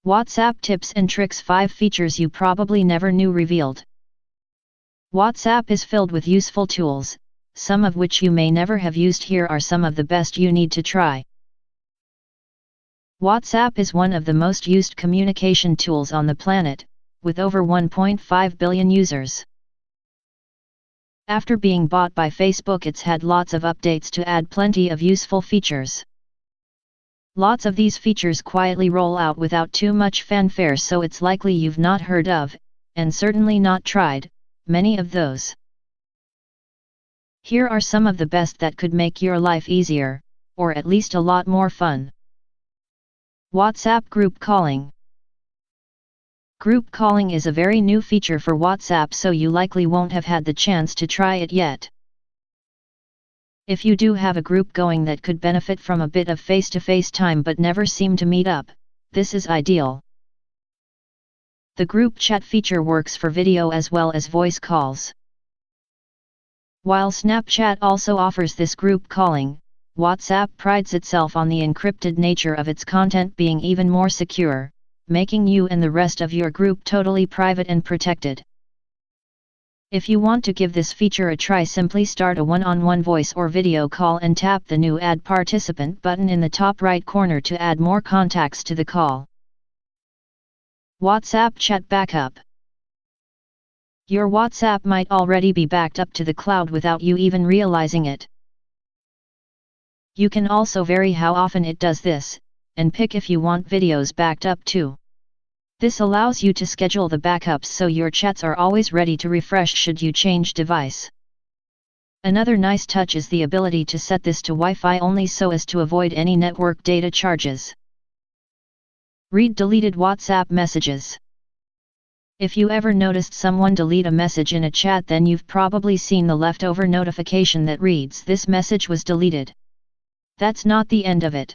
WhatsApp tips and tricks: 5 features you probably never knew revealed. WhatsApp is filled with useful tools, some of which you may never have used. Here are some of the best you need to try. WhatsApp is one of the most used communication tools on the planet, with over 1.5 billion users. After being bought by Facebook, it's had lots of updates to add plenty of useful features. Lots of these features quietly roll out without too much fanfare, so it's likely you've not heard of, and certainly not tried, many of those. Here are some of the best that could make your life easier, or at least a lot more fun. WhatsApp Group Calling. Group calling is a very new feature for WhatsApp, so you likely won't have had the chance to try it yet. If you do have a group going that could benefit from a bit of face-to-face time but never seem to meet up, this is ideal. The group chat feature works for video as well as voice calls. While Snapchat also offers this group calling, WhatsApp prides itself on the encrypted nature of its content being even more secure, making you and the rest of your group totally private and protected. If you want to give this feature a try, simply start a one-on-one voice or video call and tap the new Add Participant button in the top right corner to add more contacts to the call. WhatsApp Chat Backup. Your WhatsApp might already be backed up to the cloud without you even realizing it. You can also vary how often it does this, and pick if you want videos backed up too. This allows you to schedule the backups so your chats are always ready to refresh should you change device. Another nice touch is the ability to set this to Wi-Fi only so as to avoid any network data charges. Read deleted WhatsApp messages. If you ever noticed someone delete a message in a chat, then you've probably seen the leftover notification that reads, "This message was deleted." That's not the end of it.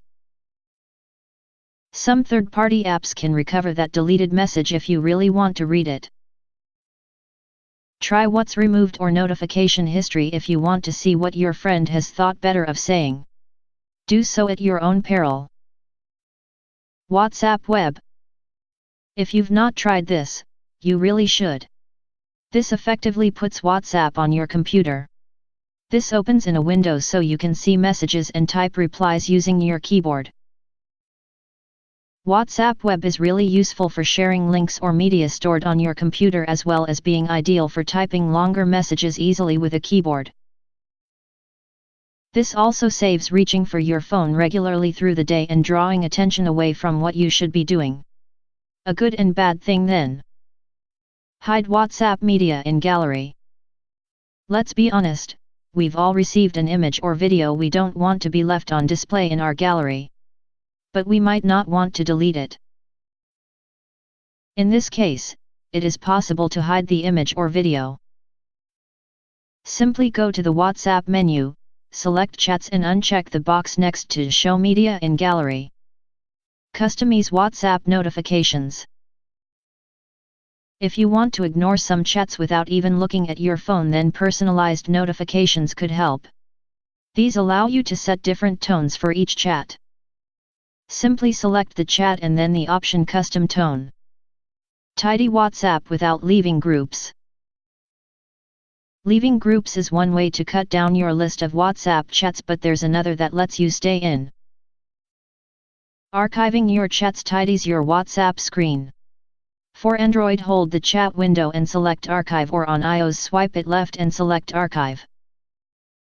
Some third-party apps can recover that deleted message if you really want to read it. Try What's Removed or Notification History if you want to see what your friend has thought better of saying. Do so at your own peril. WhatsApp Web. If you've not tried this, you really should. This effectively puts WhatsApp on your computer. This opens in a window so you can see messages and type replies using your keyboard. WhatsApp Web is really useful for sharing links or media stored on your computer, as well as being ideal for typing longer messages easily with a keyboard. This also saves reaching for your phone regularly through the day and drawing attention away from what you should be doing. A good and bad thing then. Hide WhatsApp media in gallery. Let's be honest, we've all received an image or video we don't want to be left on display in our gallery. But we might not want to delete it. In this case, it is possible to hide the image or video. Simply go to the WhatsApp menu, select Chats and uncheck the box next to Show Media in Gallery. Customize WhatsApp notifications. If you want to ignore some chats without even looking at your phone, then personalized notifications could help. These allow you to set different tones for each chat. Simply select the chat and then the option Custom Tone. Tidy WhatsApp without leaving groups. Leaving groups is one way to cut down your list of WhatsApp chats, but there's another that lets you stay in. Archiving your chats tidies your WhatsApp screen. For Android, hold the chat window and select Archive, or on iOS swipe it left and select Archive.